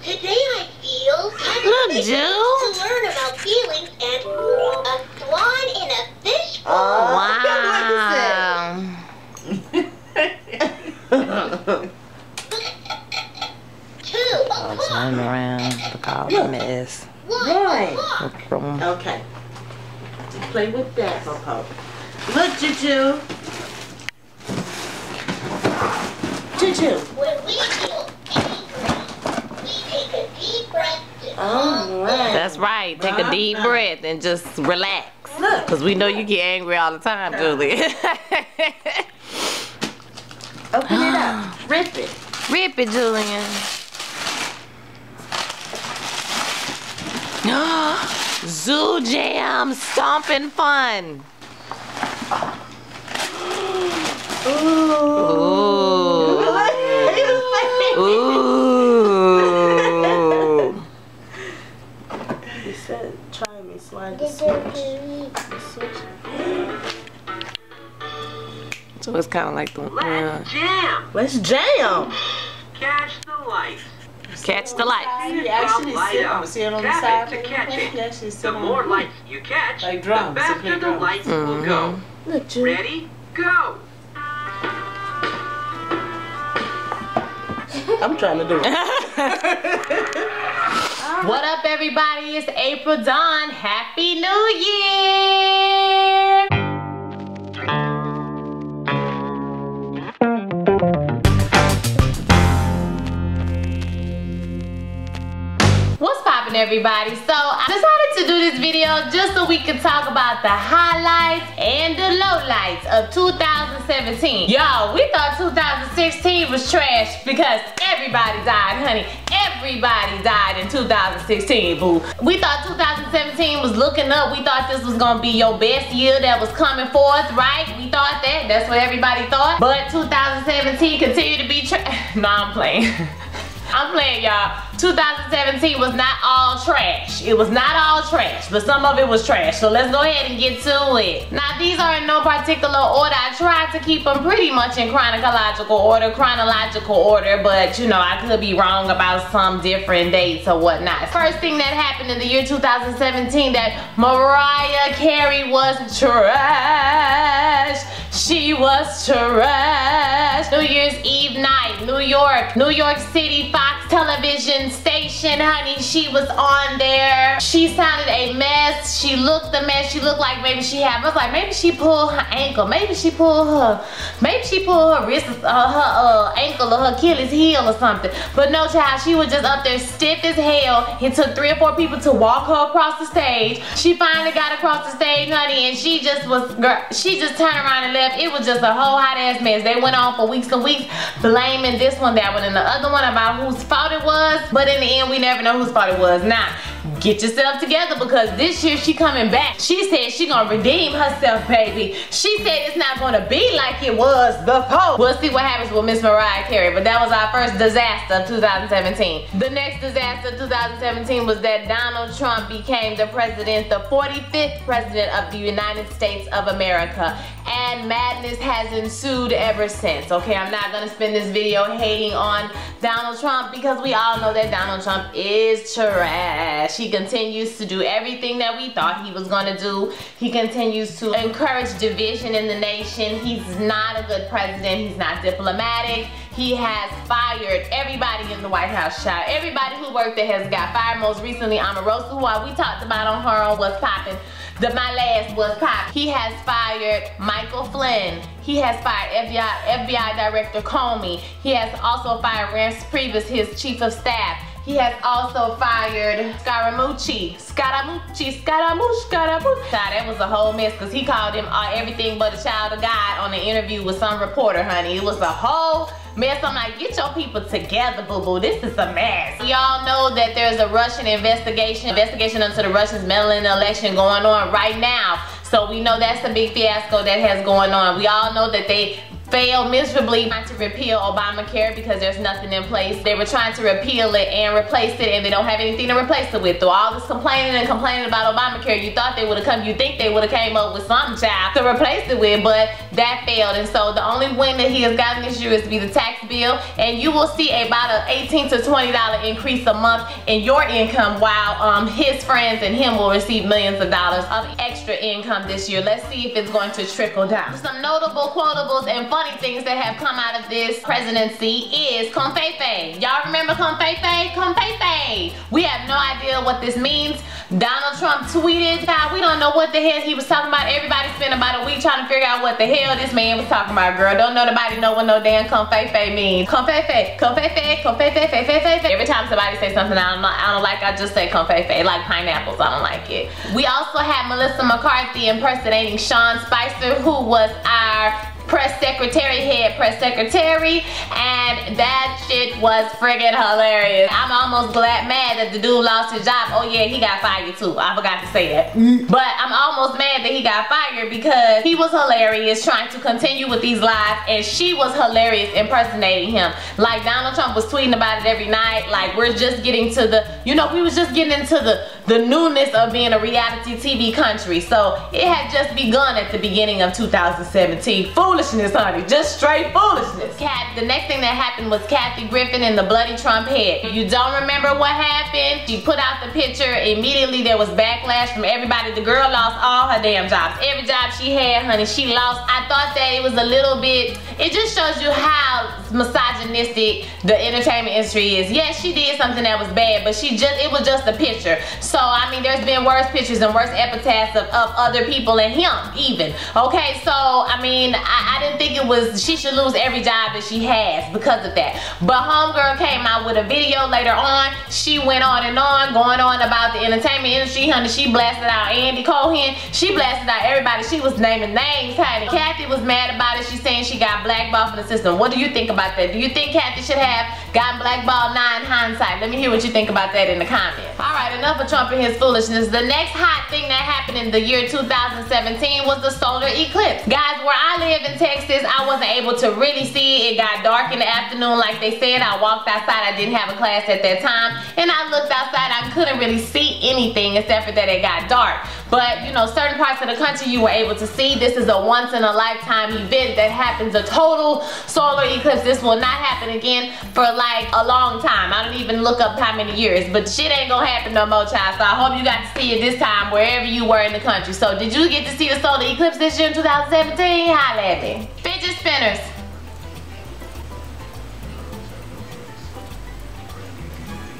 Today I feel to learn about feelings and a swan in a fishbowl. Wow. I'll turn around, look all the mess. Right. Okay. Play with that, Popo. Look, Juju. Juju. When we feel angry, we take a deep breath. All right. That's right. Take a deep breath and just relax. Look. Because we know you get angry all the time, Julie. Open it up. Rip it. Rip it, Julian. Zoo Jam stomping fun. Ooh. Ooh. He said, try me, slide the switch. So it's kind of like the Let's jam. Let's jam. Catch the light. catch the light. You actually sit on the side. To catch it. You actually sit The on more lights you catch, like drums, the faster the lights will go. Look, Jude. Ready? Go. I'm trying to do it. What up, everybody? It's April Dawn. Happy New Year! What's poppin', everybody? So I decided to do this video just so we could talk about the highlights and the lowlights of 2017. Y'all, we thought 2016 was trash because everybody died, honey. Everybody died in 2016, boo. We thought 2017 was looking up. We thought this was gonna be your best year that was coming forth, right? We thought that. That's what everybody thought. But 2017 continued to be trash. No, I'm playing. I'm playing, y'all. 2017 was not all trash. It was not all trash, but some of it was trash. So let's go ahead and get to it. Now, these are in no particular order. I tried to keep them pretty much in chronological order, but you know, I could be wrong about some different dates or whatnot. First thing that happened in the year 2017, that Mariah Carey was trash. She was trash. New Year's Eve night, New York City Fox television station, honey. She was on there. She sounded a mess. She looked a mess. She looked like maybe she had, I was like, maybe she pulled her ankle. Maybe she pulled her wrist, her ankle or her Achilles heel or something. But no, child, she was just up there stiff as hell. It took 3 or 4 people to walk her across the stage. She finally got across the stage, honey, and she just was, girl, she just turned around and left. It was just a whole hot ass mess. They went on for weeks and weeks blaming this one, that one, and the other one about whose fault it was. But in the end, we never know whose fault it was. Now, get yourself together because this year she coming back. She said she gonna redeem herself, baby. She said it's not gonna be like it was before. We'll see what happens with Miss Mariah Carey, but that was our first disaster of 2017. The next disaster of 2017 was that Donald Trump became the 45th president of the United States of America. And madness has ensued ever since. Okay, I'm not gonna spend this video hating on Donald Trump because we all know that Donald Trump is trash. He continues to do everything that we thought he was gonna do. He continues to encourage division in the nation. He's not a good president. He's not diplomatic. He has fired everybody in the White House, child. Everybody who worked there has got fired. Most recently, Omarosa, who we talked about on her on What's Poppin'. My last was pop. He has fired Michael Flynn. He has fired FBI Director Comey. He has also fired Rance Priebus, his chief of staff. He has also fired Scaramucci. Child, that was a whole mess because he called him everything but a child of God on an interview with some reporter, honey. It was a whole mess. I'm like, get your people together, boo-boo. This is a mess. Y'all know that there's a Russian investigation into the Russians meddling in the election going on right now. So we know that's a big fiasco that has going on. We all know that they failed miserably trying to repeal Obamacare because there's nothing in place. They were trying to repeal it and replace it, and they don't have anything to replace it with. Through all this complaining about Obamacare, you thought they would have come, you think they would have came up with something, child, to replace it with, but that failed, and so the only win that he has gotten this year is to be the tax bill, and you will see about an $18 to $20 increase a month in your income, while his friends and him will receive millions of dollars of extra income this year. Let's see if it's going to trickle down. Some notable quotables and funny things that have come out of this presidency is Confefe. Y'all remember Confefe? Confefe. We have no idea what this means. Donald Trump tweeted, we don't know what the hell he was talking about. Everybody spent about a week trying to figure out what the hell this man was talking about, girl. Don't nobody know what no damn Confefe means. Confefe, Confefe, Confefe, Confefe. Every time somebody say something I don't like, I just say Confefe, like pineapples. I don't like it. We also had Melissa McCarthy impersonating Sean Spicer, who was our press secretary, head press secretary, and that shit was friggin' hilarious. I'm almost mad that the dude lost his job. Oh yeah, he got fired too. I forgot to say that. But I'm almost mad that he got fired because he was hilarious trying to continue with these lies, and she was hilarious impersonating him. Like Donald Trump was tweeting about it every night. Like, we're just getting to the, we was just getting into the newness of being a reality TV country. So it had just begun at the beginning of 2017. Foolishness, honey, just straight foolishness. The next thing that happened was Kathy Griffin and the bloody Trump head. If you don't remember what happened, she put out the picture. Immediately there was backlash from everybody. The girl lost all her damn jobs. Every job she had, honey, she lost. I thought that it was a little bit, it just shows you how misogynistic the entertainment industry is. Yes, she did something that was bad, but it was just a picture. So I mean, there's been worse pictures and worse epitaphs of other people and him even. Okay, so I mean, I didn't think she should lose every job that she has because of that. But homegirl came out with a video later on. She went on and on, going on about the entertainment industry, honey. She blasted out Andy Cohen. She blasted out everybody. She was naming names, honey. Kathy was mad about it. She's saying she got blackballed from the system. What do you think about that? Do you think Kathy should have gotten blackballed now in hindsight? Let me hear what you think about that in the comments. Alright, enough of Trump and his foolishness. The next hot thing that happened in the year 2017 was the solar eclipse. Guys, where I live in Texas, I wasn't able to really see it. It got dark in the afternoon like they said. I walked outside. I didn't have a class at that time. And I looked outside. I couldn't really see anything except for that it got dark. But, certain parts of the country you were able to see. This is a once-in-a-lifetime event that happens, a total solar eclipse. This will not happen again for like a long time. I don't even look up how many years. But shit ain't gonna happen no more, child. So I hope you got to see it this time wherever you were in the country. So did you get to see the solar eclipse this year in 2017? Holla at me. Fidget spinners.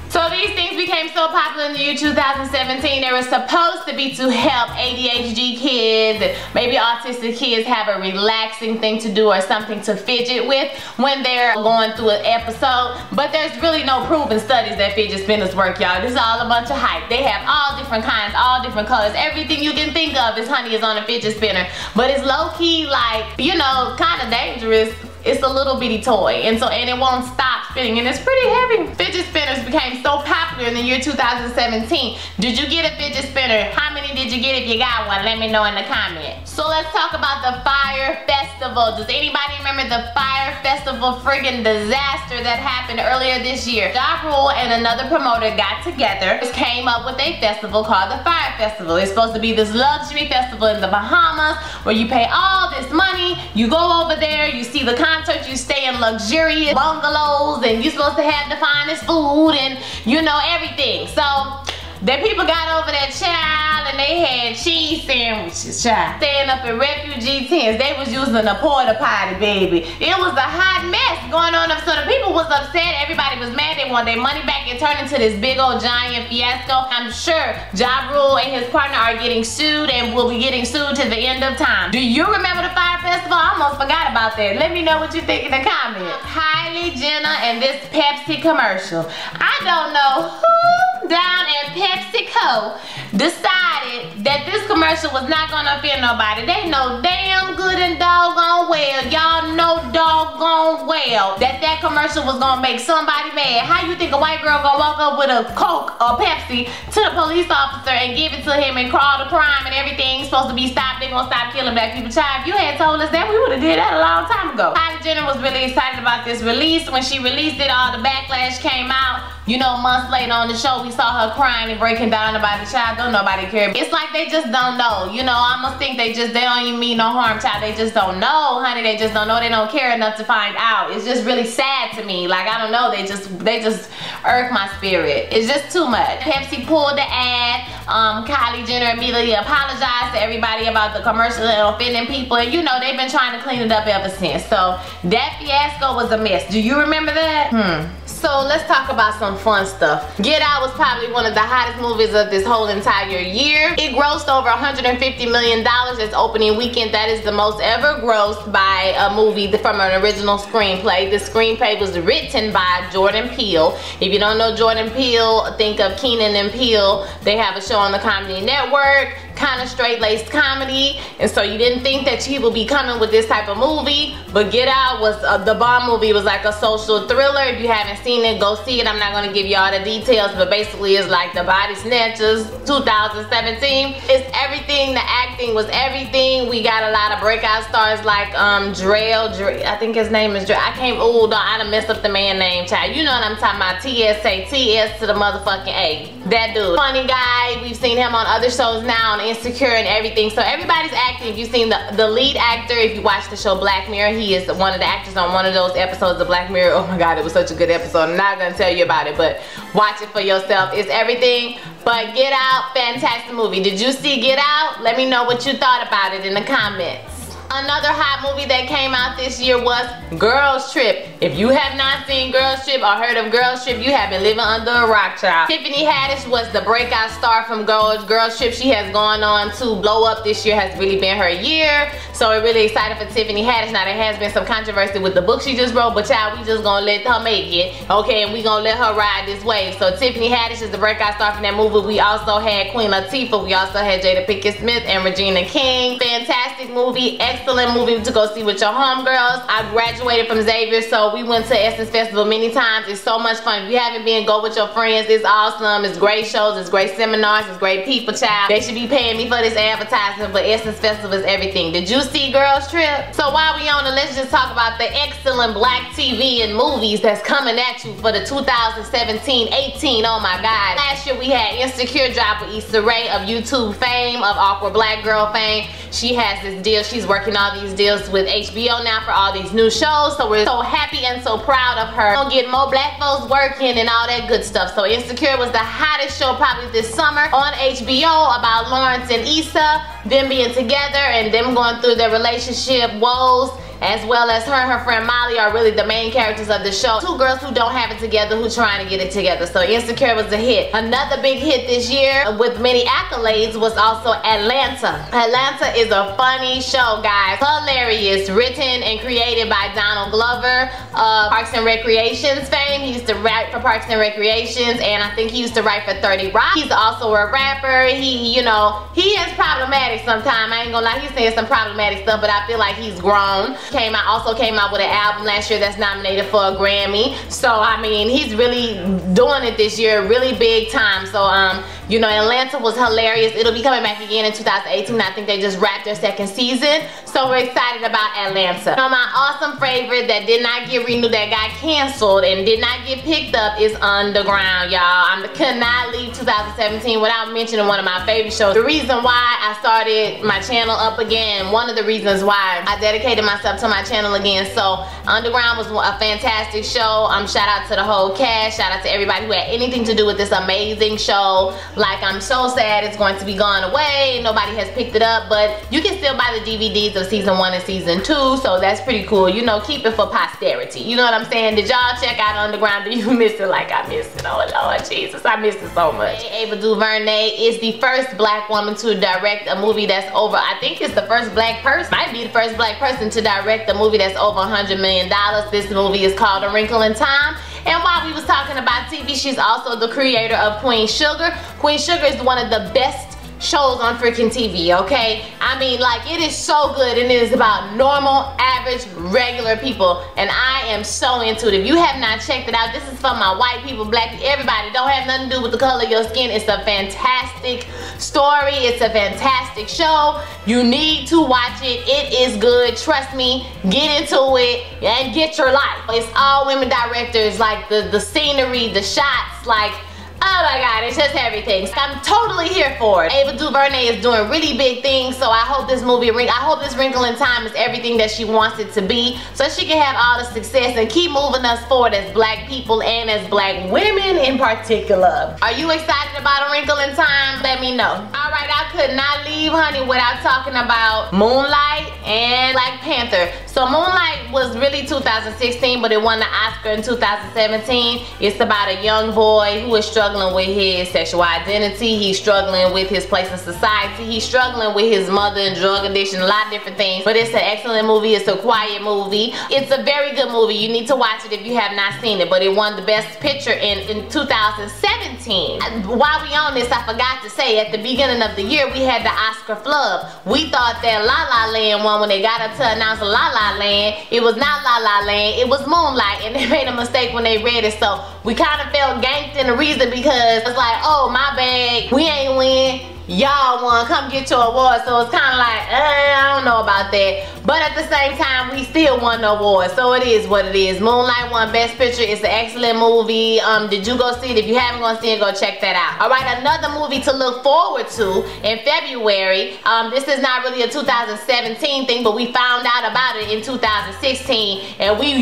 So these things became so popular in the year 2017. They were supposed to be to help ADHD kids and maybe autistic kids have a relaxing thing to do or something to fidget with when they're going through an episode. But there's really no proven studies that fidget spinners work, y'all. This is all a bunch of hype. They have all different kinds, all different colors. Everything you can think of is on a fidget spinner. But it's low-key, like, kind of dangerous. It's a little bitty toy, and it won't stop spinning, and it's pretty heavy. Fidget spinners became so popular in the year 2017. Did you get a fidget spinner? How many did you get? If you got one, let me know in the comments. So let's talk about the Fire Festival. Does anybody remember the Fire Festival friggin' disaster that happened earlier this year? Ja Rule and another promoter got together, came up with a festival called the Fire Festival. It's supposed to be this luxury festival in the Bahamas where you pay all this money, you go over there, you see the concert, you stay in luxurious bungalows, and you're supposed to have the finest food and everything. So the people got over there, child, and they had cheese sandwiches, child. Staying up in refugee tents. They was using a porta potty, baby. It was a hot mess going on. So the people was upset. Everybody was mad. They wanted their money back. It turned into this big old giant fiasco. I'm sure Ja Rule and his partner are getting sued and will be getting sued to the end of time. Do you remember the Fire Festival? I almost forgot about that. Let me know what you think in the comments. Kylie Jenner and this Pepsi commercial. I don't know who down at PepsiCo decided that this commercial was not gonna offend nobody. They know damn good and doggone well, y'all know doggone well that commercial was gonna make somebody mad. How you think a white girl gonna walk up with a Coke or Pepsi to the police officer and give it to him and crawl to crime and everything's supposed to be stopped? They're gonna stop killing black people. Child, if you had told us that, we would have did that a long time ago. Kylie Jenner was really excited about this release. When she released it, all the backlash came out. you know, months later on the show, we saw her crying and breaking down about the child. Don't nobody care. It's like they just don't know. You know, I almost think they don't even mean no harm, child. They just don't know, honey. They just don't know. They don't care enough to find out. It's just really sad to me. Like, I don't know. They just irk my spirit. It's just too much. Pepsi pulled the ad. Kylie Jenner immediately apologized to everybody about the commercial and offending people. And you know, they've been trying to clean it up ever since. So that fiasco was a mess. Do you remember that? So let's talk about some fun stuff. Get Out was probably one of the hottest movies of this whole entire year. It grossed over $150 million its opening weekend. That is the most ever grossed by a movie from an original screenplay. The screenplay was written by Jordan Peele. If you don't know Jordan Peele, think of Keenan and Peele. They have a show on the Comedy Network, kind of straight-laced comedy, and so you didn't think that he would be coming with this type of movie, but Get Out was the bomb movie. It was like a social thriller. If you haven't seen it, go see it. I'm not going to give you all the details, but basically it's like The Body Snatchers 2017. It's everything. The acting was everything. We got a lot of breakout stars like Drell, I think his name is Drell. I done messed up the man name, child. You know what I'm talking about. TS to the motherfucking A. That dude. Funny guy. We've seen him on other shows now, on Insecure and everything. So everybody's acting. If you've seen the lead actor, if you watch the show Black Mirror, he is one of the actors on one of those episodes of Black Mirror. Oh my god, it was such a good episode. I'm not gonna tell you about it, but watch it for yourself. It's everything. But Get Out, fantastic movie. Did you see Get Out? Let me know what you thought about it in the comments. Another hot movie that came out this year was Girls Trip. If you have not seen Girls Trip or heard of Girls Trip, you have been living under a rock, child. Tiffany Haddish was the breakout star from Girls Trip. She has gone on to blow up. This year has really been her year. So we're really excited for Tiffany Haddish. Now there has been some controversy with the book she just wrote, but child, we just gonna let her make it. Okay, and we gonna let her ride this wave. So Tiffany Haddish is the breakout star from that movie. We also had Queen Latifah. We also had Jada Pinkett Smith and Regina King. Fantastic movie. Excellent movie to go see with your homegirls. I graduated from Xavier, so we went to Essence Festival many times. It's so much fun. If you haven't been, go with your friends. It's awesome. It's great shows. It's great seminars. It's great people, child. They should be paying me for this advertisement, but Essence Festival is everything. Did you see Girls Trip? So while we on it, let's just talk about the excellent black TV and movies that's coming at you for the 2017-18. Oh my god. Last year we had Insecure drop with Issa Rae of YouTube fame, of Awkward Black Girl fame. She has this deal. She's working all these deals with HBO now for all these new shows, so we're so happy and so proud of her. Gonna get more black folks working and all that good stuff. So Insecure was the hottest show probably this summer on HBO, about Lawrence and Issa, them being together and them going through their relationship woes, as well as her and her friend Molly are really the main characters of the show. Two girls who don't have it together, who trying to get it together. So Insecure was a hit. Another big hit this year with many accolades was also Atlanta. Atlanta is a funny show, guys. Hilarious. Written and created by Donald Glover of Parks and Recreations fame. He used to write for Parks and Recreations, and I think he used to write for 30 Rock. He's also a rapper. He is problematic sometimes. I ain't gonna lie, he's saying some problematic stuff, but I feel like he's grown. Also came out with an album last year that's nominated for a Grammy. So I mean, he's really doing it this year, really big time. So you know, Atlanta was hilarious. It'll be coming back again in 2018. I think they just wrapped their second season. So we're excited about Atlanta. Now my awesome favorite that did not get renewed, that got canceled and did not get picked up, is Underground, y'all. I could not leave 2017 without mentioning one of my favorite shows. The reason why I started my channel up again, one of the reasons why I dedicated myself to my channel again. So Underground was a fantastic show. Shout out to the whole cast. Shout out to everybody who had anything to do with this amazing show. Like, I'm so sad it's going to be gone away. Nobody has picked it up, but you can still buy the DVDs of season 1 and season 2, so that's pretty cool. You know, keep it for posterity. You know what I'm saying? Did y'all check out Underground? Do you miss it like I miss it? Oh Lord Jesus, I miss it so much. Ava DuVernay is the first black woman to direct a movie that's over, I think it's the first black person, might be the first black person to direct a movie that's over $100 million. This movie is called A Wrinkle in Time. And while we was talking about TV, she's also the creator of Queen Sugar. Queen Sugar is one of the best shows on freaking TV, okay? I mean, like, it is so good, and it is about normal, average, regular people, and I am so into it. If you have not checked it out, this is for my white people, black people, everybody. Don't have nothing to do with the color of your skin. It's a fantastic story. It's a fantastic show. You need to watch it. It is good. Trust me. Get into it and get your life. It's all women directors, like the scenery, the shots, like, oh my god, it's just everything. I'm totally here for it. Ava DuVernay is doing really big things, so I hope this movie, I hope this Wrinkle in Time is everything that she wants it to be, so she can have all the success and keep moving us forward as black people and as black women in particular. Are you excited about A Wrinkle in Time? Let me know. Alright, I could not leave, honey, without talking about Moonlight and Black Panther. So Moonlight was really 2016, but it won the Oscar in 2017. It's about a young boy who is struggling with his sexual identity. He's struggling with his place in society. He's struggling with his mother and drug addiction, a lot of different things. But it's an excellent movie. It's a quiet movie. It's a very good movie. You need to watch it if you have not seen it. But it won the Best Picture in 2017. While we on this, I forgot to say, at the beginning of the year, we had the Oscar flub. We thought that La La Land won when they got up to announce La La Land. It was not La La Land. It was Moonlight. And they made a mistake when they read it. So we kind of felt ganked in the reason because it's like, oh, my bad, we ain't win, y'all won, come get your award. So it's kind of like, I don't know about that. But at the same time, we still won the award, so it is what it is. Moonlight won Best Picture. It's an excellent movie. Did you go see it? If you haven't gone see it, go check that out. Alright, another movie to look forward to in February. This is not really a 2017 thing, but we found out about it in 2016, and we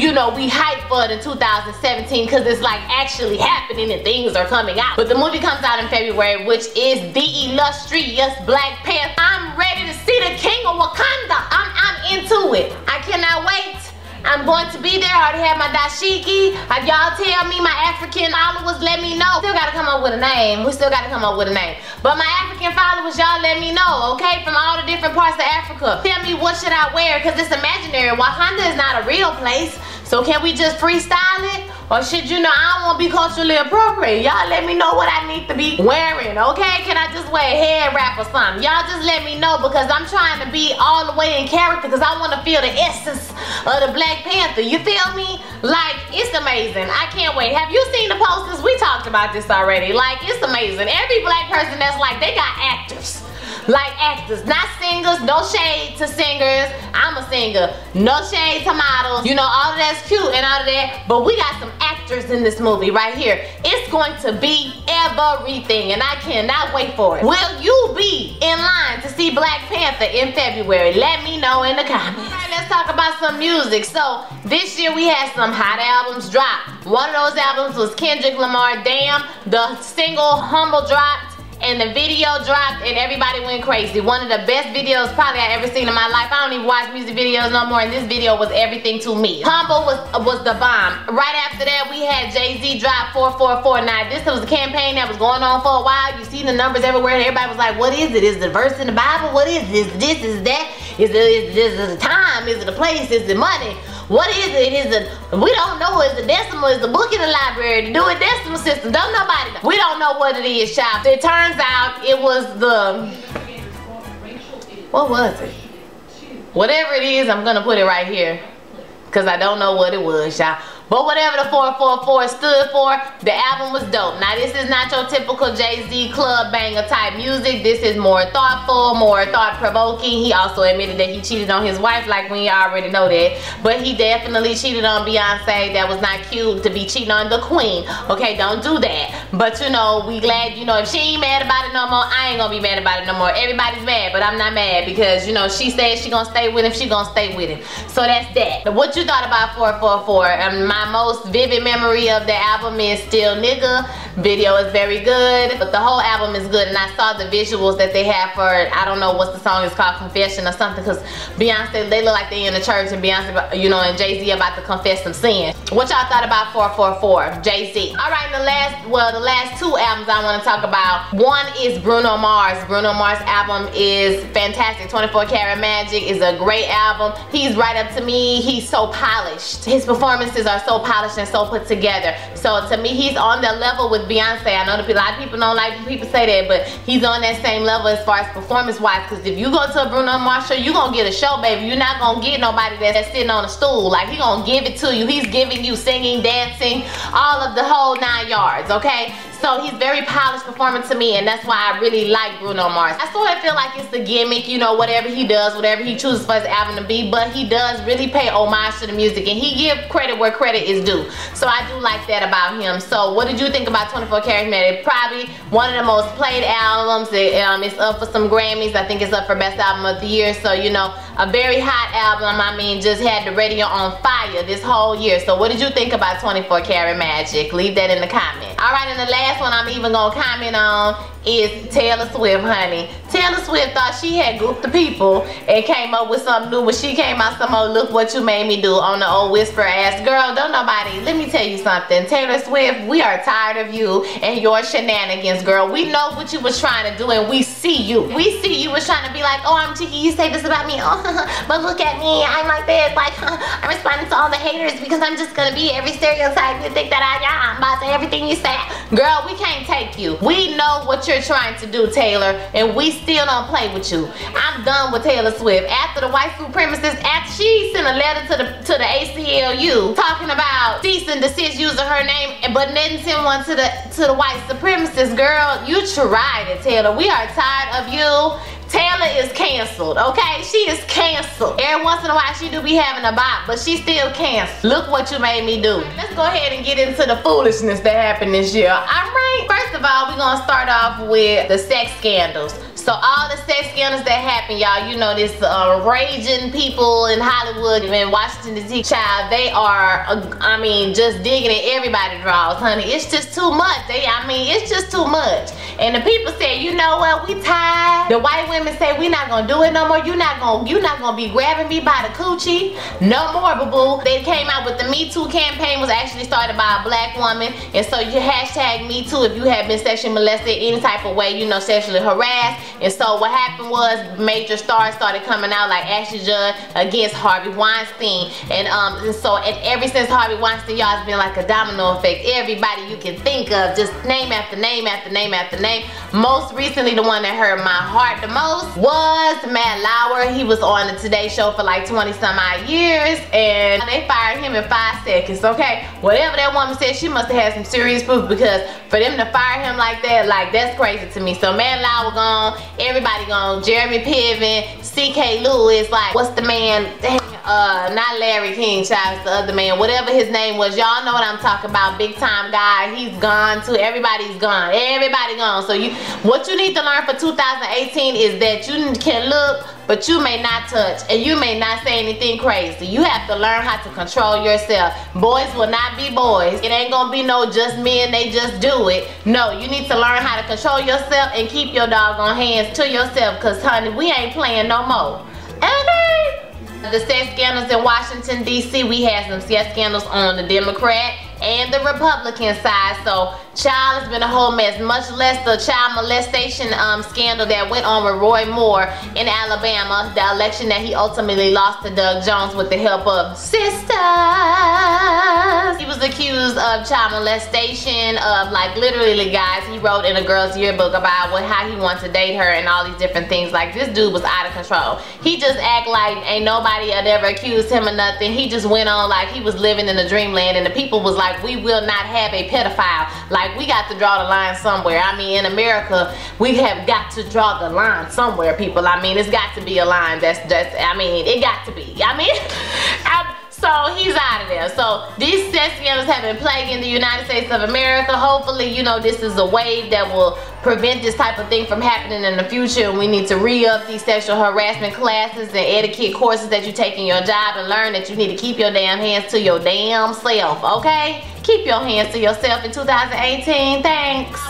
hyped for it in 2017 because it's like actually happening and things are coming out. But the movie comes out in February, which is the illustrious Black Panther. I'm ready to see the King of Wakanda. I'm into it. I cannot wait. I'm going to be there. I already have my dashiki. Y'all tell me, my African followers, let me know. Still gotta come up with a name. We still gotta come up with a name. But my African followers, y'all let me know, okay? From all the different parts of Africa. Tell me what should I wear, because it's imaginary. Wakanda is not a real place. So can we just freestyle it? Or should I don't want to be culturally appropriate. Y'all let me know what I need to be wearing, okay? Can I just wear a head wrap or something? Y'all just let me know, because I'm trying to be all the way in character, because I want to feel the essence of the Black Panther. You feel me? Like, it's amazing. I can't wait. Have you seen the posters? We talked about this already. Like, it's amazing. Every black person that's like, they got actors. Like actors, not singers. No shade to singers. I'm a singer. No shade to models. You know, all of that's cute and all of that, but we got some actors in this movie right here. It's going to be everything, and I cannot wait for it. Will you be in line to see Black Panther in February? Let me know in the comments. Alright, let's talk about some music. So this year we had some hot albums drop. One of those albums was Kendrick Lamar, Damn. The single Humble dropped, and the video dropped, and everybody went crazy. One of the best videos probably I ever seen in my life. I don't even watch music videos no more, and this video was everything to me. Humble was the bomb. Right after that, we had Jay-Z drop 444. Now, this was a campaign that was going on for a while. You see the numbers everywhere, and everybody was like, what is it? Is it a verse in the Bible? What is this? This is that? Is it a time? Is it a place? Is it money? What is it? Is it, we don't know. Is it decimal? Is the book in the library? To do a decimal system? Don't nobody know. We don't know what it is, child. It turns out it was the, what was it? Whatever it is, I'm gonna put it right here, because I don't know what it was, y'all. But whatever the 444 stood for, the album was dope. Now, this is not your typical Jay-Z club banger type music. This is more thoughtful, more thought-provoking. He also admitted that he cheated on his wife, like we already know that. But he definitely cheated on Beyonce. That was not cute to be cheating on the queen. Okay, don't do that. But you know, we glad, you know, if she ain't mad about it no more, I ain't gonna be mad about it no more. Everybody's mad, but I'm not mad, because, you know, she said she gonna stay with him, she gonna stay with him. So that's that. What you thought about 444? My most vivid memory of the album is Still Nigga. Video is very good, but the whole album is good, and I saw the visuals that they have for, I don't know what the song is called, Confession or something, because Beyonce, they look like they in the church, and Beyonce, you know, and Jay-Z about to confess some sin. What y'all thought about 444, Jay-Z? Alright, the last two albums I want to talk about. One is Bruno Mars. Bruno Mars' album is fantastic. 24 Karat Magic is a great album. He's right up to me. He's so polished. His performances are so polished and so put together. So to me, he's on the level with with Beyonce. I know a lot of people don't like when people say that, but he's on that same level as far as performance-wise. Because if you go to a Bruno Mars show, you gonna get a show, baby. You're not gonna get nobody that's sitting on a stool. Like, he gonna give it to you. He's giving you singing, dancing, all of the whole 9 yards, okay? So he's very polished performing to me, and that's why I really like Bruno Mars. I sort of feel like it's a gimmick, you know, whatever he does, whatever he chooses for his album to be, but he does really pay homage to the music, and he give credit where credit is due. So I do like that about him. So what did you think about 24 Karat Magic? Probably one of the most played albums. It's up for some Grammys. I think it's up for Best Album of the Year. So, you know, a very hot album. I mean, just had the radio on fire this whole year. So what did you think about 24 Karat Magic? Leave that in the comments. Alright, and the last one I'm even gonna comment on is Taylor Swift, honey. Taylor Swift thought she had goofed the people and came up with something new, but she came out some old "look what you made me do" on the old whisper ass. Girl, don't nobody, let me tell you something. Taylor Swift, we are tired of you and your shenanigans, girl. We know what you was trying to do, and we see you. We see you was trying to be like, oh, I'm cheeky, you say this about me, oh, but look at me, I'm like this, like, I'm responding to all the haters because I'm just gonna be every stereotype you think that I am, about to everything you say. Girl, we can't take you. We know what you're trying to do, Taylor, and we still don't play with you. I'm done with Taylor Swift. After the white supremacists, after she sent a letter to the ACLU talking about cease and desist using her name, but didn't send one to the white supremacists, girl, you tried it, Taylor. We are tired of you. Taylor is canceled, okay? She is canceled. Every once in a while she do be having a bop, but she still canceled. Look what you made me do. Let's go ahead and get into the foolishness that happened this year. Alright, first of all, we're gonna start off with the sex scandals. So all the sex scandals that happen, y'all, you know, this raging people in Hollywood and Washington D.C. child, they are, I mean, just digging at everybody's draws, honey. It's just too much. It's just too much. And the people say, you know what, we tired. The white women say, we not gonna do it no more. You not gonna be grabbing me by the coochie. No more, boo-boo. They came out with the Me Too campaign, was actually started by a black woman. And so you hashtag Me Too if you have been sexually molested any type of way, you know, sexually harassed. And so what happened was major stars started coming out like Ashley Judd against Harvey Weinstein. And ever since Harvey Weinstein, y'all, it's been like a domino effect. Everybody you can think of, just name after name after name after name. Most recently, the one that hurt my heart the most was Matt Lauer. He was on the Today Show for like 20 some odd years, and they fired him in 5 seconds, okay? Whatever that woman said, she must have had some serious proof, because for them to fire him like that, like, that's crazy to me. So Matt Lauer gone, everybody gone, Jeremy Piven, C.K. Lewis, like, what's the man, not Larry King, child, it's the other man, whatever his name was, y'all know what I'm talking about, big time guy, he's gone too. Everybody's gone, everybody gone. So what you need to learn for 2018 is that you can look, but you may not touch, and you may not say anything crazy. You have to learn how to control yourself. Boys will not be boys. It ain't gonna be no just men, they just do it. No, you need to learn how to control yourself and keep your doggone hands to yourself, because honey, we ain't playing no more. Okay? The sex scandals in Washington, D.C., we had some sex scandals on the Democrat and the Republican side. So child, it's been a whole mess, much less the child molestation scandal that went on with Roy Moore in Alabama, the election that he ultimately lost to Doug Jones with the help of sisters. He was accused of child molestation, of like literally, guys, he wrote in a girl's yearbook about how he wanted to date her and all these different things. Like, this dude was out of control. He just act like ain't nobody had ever accused him of nothing. He just went on like he was living in a dreamland, and the people was like, we will not have a pedophile. Like, we got to draw the line somewhere. I mean, in America, we have got to draw the line somewhere, people. I mean, it's got to be a line. I mean, it got to be. I mean, so he's out of there. So these sex scandals have been plaguing the United States of America. Hopefully, you know, this is a wave that will prevent this type of thing from happening in the future. And we need to re-up these sexual harassment classes and etiquette courses that you take in your job, and learn that you need to keep your damn hands to your damn self, okay? Keep your hands to yourself in 2018. Thanks.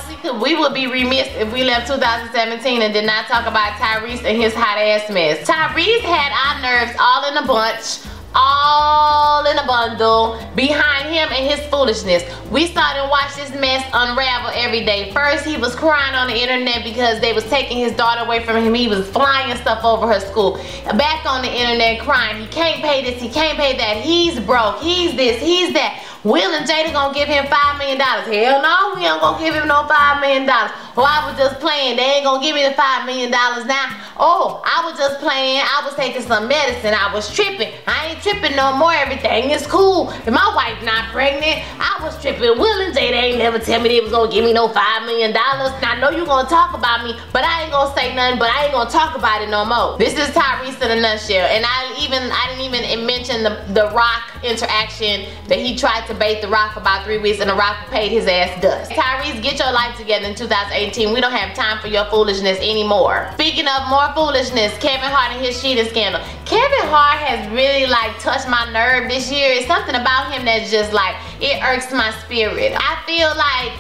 We would be remiss if we left 2017 and did not talk about Tyrese and his hot ass mess. Tyrese had our nerves all in a bunch, all in a bundle, behind him and his foolishness. We started to watch this mess unravel every day. First, he was crying on the internet because they was taking his daughter away from him. He was flying stuff over her school. Back on the internet crying, he can't pay this, he can't pay that, he's broke, he's this, he's that. Will and Jada gonna give him $5 million. Hell no, we ain't gonna give him no $5 million. Oh, I was just playing. They ain't gonna give me the $5 million now. Oh, I was just playing. I was taking some medicine. I was tripping. I ain't tripping no more. Everything is cool. If my wife not pregnant, I was tripping. Will and Jada ain't never tell me they was gonna give me no $5 million. Now, I know you gonna talk about me, but I ain't gonna say nothing, but I ain't gonna talk about it no more. This is Tyrese in a nutshell. And I didn't even mention the Rock interaction that he tried to bait the Rock for about 3 weeks and the Rock paid his ass dust. Tyrese, get your life together in 2018. We don't have time for your foolishness anymore. Speaking of more foolishness, Kevin Hart and his cheating scandal. Kevin Hart has really like touched my nerve this year. It's something about him that's just like, it irks my spirit. I feel like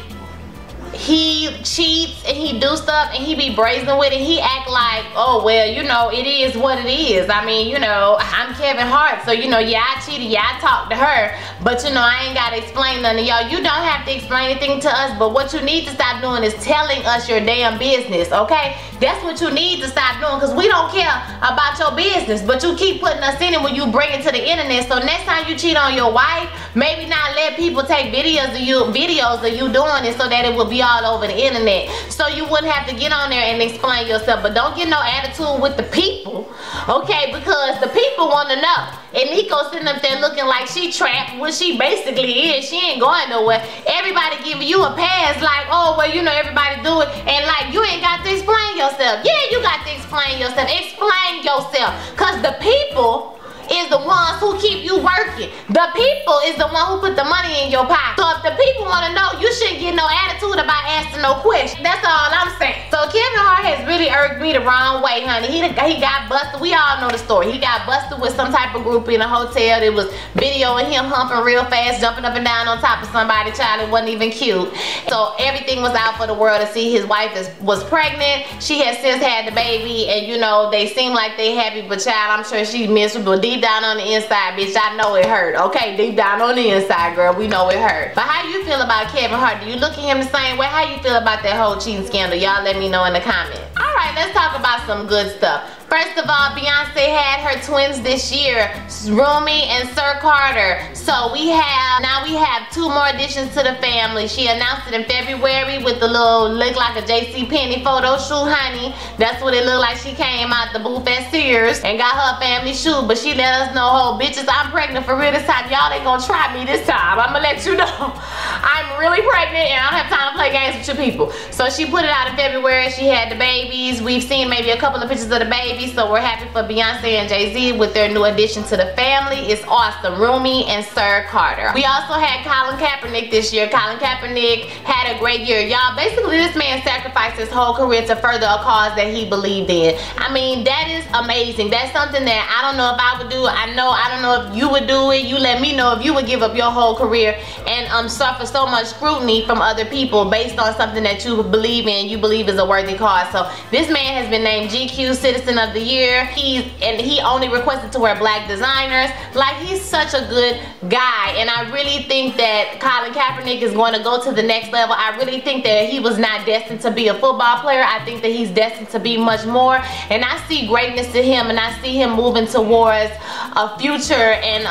he cheats and he do stuff and he be brazen with it. He act like, oh well, you know, it is what it is. I mean, you know, I'm Kevin Hart, so you know, yeah, I cheated, yeah, I talked to her, but you know, I ain't gotta explain nothing to y'all. You don't have to explain anything to us, but what you need to stop doing is telling us your damn business, okay? That's what you need to stop doing, because we don't care about your business, but you keep putting us in it when you bring it to the internet. So next time you cheat on your wife, maybe not let people take videos of you doing it so that it will be all over the internet, so you wouldn't have to get on there and explain yourself. But don't get no attitude with the people, okay? Because the people want to know. And Nico sitting up there looking like she trapped, what she basically is. She ain't going nowhere. Everybody giving you a pass like, oh well, you know, everybody do it, and like you ain't got to explain yourself. Yeah, you got to explain yourself. Explain yourself, because the people is the ones who keep you working. The people is the one who put the money in your pocket. So if the people want to know, you shouldn't get no attitude about asking no questions. That's all I'm saying. So Kevin Hart has really irked me the wrong way, honey. He got busted. We all know the story. He got busted with some type of group in a hotel. It was videoing him humping real fast, jumping up and down on top of somebody. Child, it wasn't even cute. So everything was out for the world to see. His wife was pregnant. She has since had the baby, and you know, they seem like they happy, but child, I'm sure she's miserable. Deep down on the inside, bitch, I know it hurt, okay? Deep down on the inside, girl, we know it hurt. But how you feel about Kevin Hart? Do you look at him the same way? How you feel about that whole cheating scandal? Y'all let me know in the comments. Alright, let's talk about some good stuff. First of all, Beyonce had her twins this year, Rumi and Sir Carter. So now we have 2 more additions to the family. She announced it in February with the little look like a JCPenney photo shoot, honey. That's what it looked like. She came out the booth at Sears and got her family shoot, but she let us know, oh bitches, I'm pregnant for real this time. Y'all ain't gonna try me this time. I'ma let you know. I'm really pregnant and I don't have time to play games with you people. So she put it out in February. She had the babies. We've seen maybe a couple of pictures of the babies. So we're happy for Beyonce and Jay-Z with their new addition to the family. It's awesome. Rumi and Sir Carter. We also had Colin Kaepernick this year. Colin Kaepernick had a great year. Y'all, basically this man sacrificed his whole career to further a cause that he believed in. I mean, that is amazing. That's something that I don't know if I would do. I don't know if you would do it. You let me know if you would give up your whole career and suffer so much scrutiny from other people based on something that you believe in, you believe is a worthy cause. So this man has been named GQ Citizen of the Year. He only requested to wear black designers. Like, he's such a good guy, and I really think that Colin Kaepernick is going to go to the next level. I really think that he was not destined to be a football player. I think that he's destined to be much more, and I see greatness in him, and I see him moving towards a future and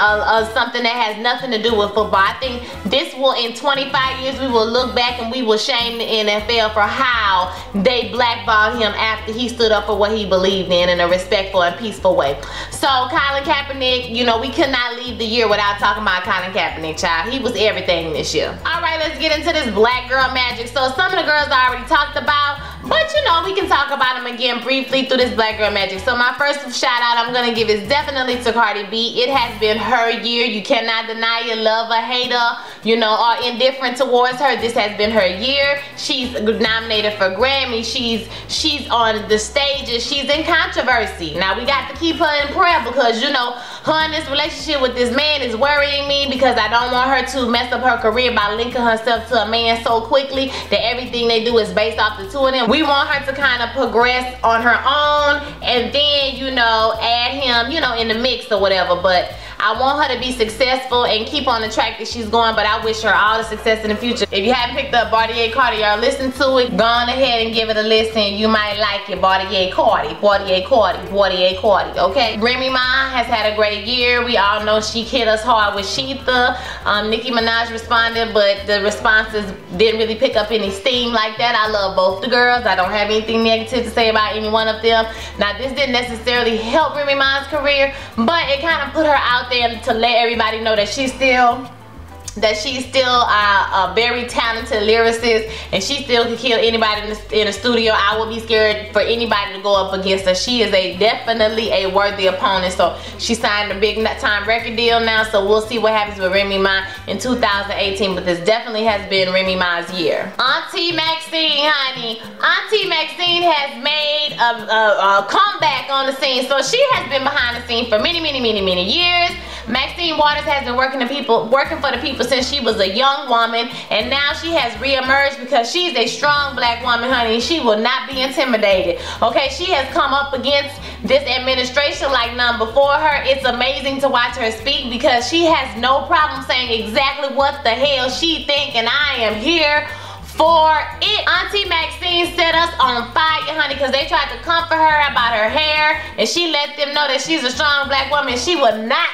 something that has nothing to do with football. I think this will, in 25 years, we will look back and we will shame the NFL for how they blackballed him after he stood up for what he believed in a respectful and peaceful way. So Colin Kaepernick, you know, we could not leave the year without talking about Colin Kaepernick, child. He was everything this year. Alright, let's get into this black girl magic. So some of the girls I already talked about, but you know, we can talk about them again briefly through this black girl magic. So my first shout out I'm gonna give is definitely to Cardi B. It has been her year. You cannot deny it. Love her, hate her, you know, or indifferent towards her. This has been her year. She's nominated for Grammy. She's on the stages. She's in controversy. Now we got to keep her in prayer because, you know, her and this relationship with this man is worrying me because I don't want her to mess up her career by linking herself to a man so quickly that everything they do is based off the 2 of them. We want her to kind of progress on her own and then, you know, add him, you know, in the mix or whatever. But I want her to be successful and keep on the track that she's going, but I wish her all the success in the future. If you haven't picked up Bartier Cardi, y'all listen to it. Go on ahead and give it a listen. You might like it. Bartier Cardi, Bartier Cardi, Bartier Cardi, okay? Remy Ma has had a great year. We all know she hit us hard with Sheetha. Nicki Minaj responded, but the responses didn't really pick up any steam like that. I love both the girls. I don't have anything negative to say about any one of them. Now, this didn't necessarily help Remy Ma's career, but it kind of put her out there to let everybody know that she's still a very talented lyricist, and she still can kill anybody in the studio. I would be scared for anybody to go up against her. She is definitely a worthy opponent. So she signed a big time record deal now, so we'll see what happens with Remy Ma in 2018, but this definitely has been Remy Ma's year. Auntie Maxine, honey. Auntie Maxine has made a comeback on the scene. So she has been behind the scene for many years. Maxine Waters has been working for the people since she was a young woman, and now she has re-emerged because she's a strong black woman, honey. She will not be intimidated. Okay, she has come up against this administration like none before her. It's amazing to watch her speak because she has no problem saying exactly what the hell she think, and I am here for it. Auntie Maxine set us on fire, honey, because they tried to comfort her about her hair, and she let them know that she's a strong black woman. She will not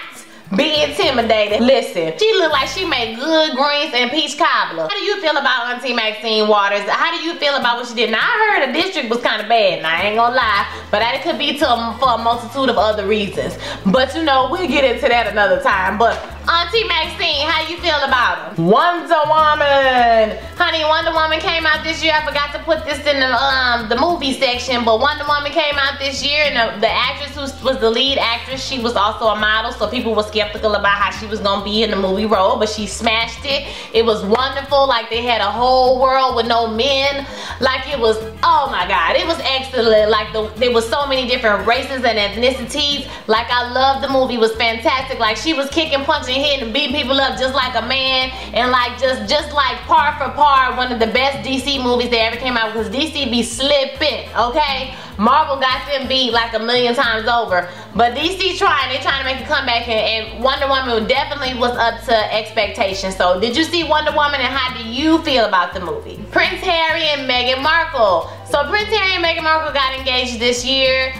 be intimidated. Listen, she looked like she made good greens and peach cobbler. How do you feel about Auntie Maxine Waters? How do you feel about what she did? Now, I heard the district was kind of bad, and I ain't gonna lie, but that could be for a multitude of other reasons. But you know, we'll get into that another time. But Auntie Maxine, how you feel about her? Wonder Woman. Honey, Wonder Woman came out this year. I forgot to put this in the movie section, but Wonder Woman came out this year, and the actress who was the lead actress, she was also a model, so people were skeptical about how she was gonna be in the movie role, but she smashed it. It was wonderful. Like, they had a whole world with no men. Like, it was, oh my God, it was excellent. Like, there was so many different races and ethnicities. Like, I loved the movie. It was fantastic. Like, she was kicking, punching, hitting, and beating people up just like a man, and like just like par for par, one of the best DC movies that ever came out, because DC be slipping, okay? Marvel got them beat like 1,000,000 times over, but DC trying to make a comeback, and Wonder Woman definitely was up to expectations. So did you see Wonder Woman, and how do you feel about the movie? Prince Harry and Meghan Markle. So Prince Harry and Meghan Markle got engaged this year.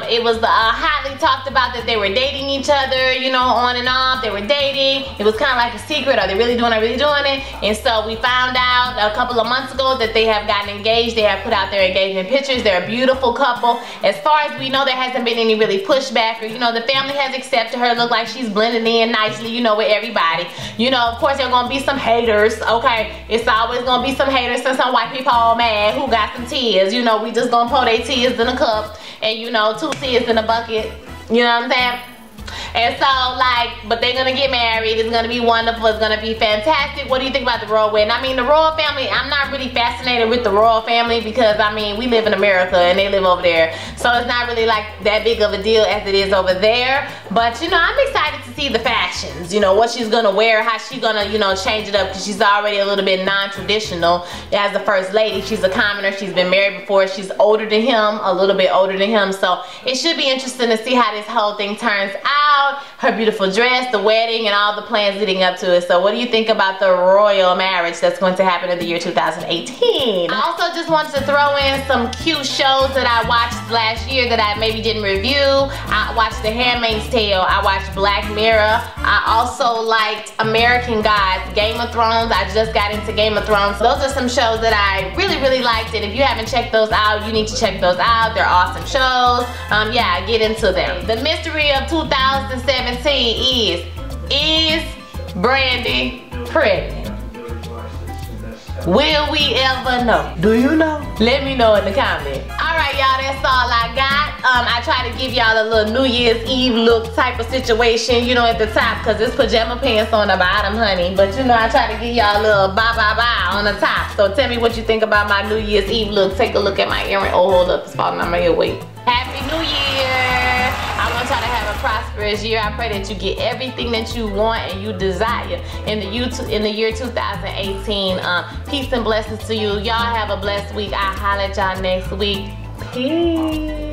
It was hotly talked about that they were dating each other, you know, on and off. They were dating. It was kind of like a secret. Are they really doing it? And so we found out a couple of months ago that they have gotten engaged. They have put out their engagement pictures. They're a beautiful couple. As far as we know, there hasn't been any really pushback, or, you know, the family has accepted her. Look like she's blending in nicely, you know, with everybody. You know, of course, there are gonna be some haters, okay? It's always gonna be some haters, and some white people all mad who got some tears. You know, we just gonna pour their tears in a cup, and, you know, 2 tears in a bucket. You know what I'm saying? And so, like, but they're gonna get married. It's gonna be wonderful. It's gonna be fantastic. What do you think about the royal wedding? I mean, the royal family, I'm not really fascinated with the royal family, because, I mean, we live in America and they live over there. So it's not really like that big of a deal as it is over there. But, you know, I'm excited to see the fashions. You know, what she's gonna wear, how she's gonna, you know, change it up, because she's already a little bit non-traditional as the first lady. She's a commoner. She's been married before. She's older than him, a little bit older than him. So it should be interesting to see how this whole thing turns out. Her beautiful dress, the wedding, and all the plans leading up to it. So what do you think about the royal marriage that's going to happen in the year 2018? I also just wanted to throw in some cute shows that I watched last year that I maybe didn't review. I watched The Handmaid's Tale. I watched Black Mirror. I also liked American Gods, Game of Thrones. I just got into Game of Thrones. Those are some shows that I really liked, and if you haven't checked those out, you need to check those out. They're awesome shows. Yeah, get into them. The mystery of 2017 is Brandy pregnant? Will we ever know? Do you know? Let me know in the comments. Alright, y'all, that's all I got. I try to give y'all a little New Year's Eve look type of situation, you know, at the top, because it's pajama pants on the bottom, honey. But, you know, I try to give y'all a little bye on the top. So tell me what you think about my New Year's Eve look. Take a look at my earring. Oh, hold up, it's falling on my ear. Wait. Happy New Year! I want y'all to have a prosperous year. I pray that you get everything that you want and you desire in the year 2018. Peace and blessings to you. Y'all have a blessed week. I'll holler at y'all next week. Peace.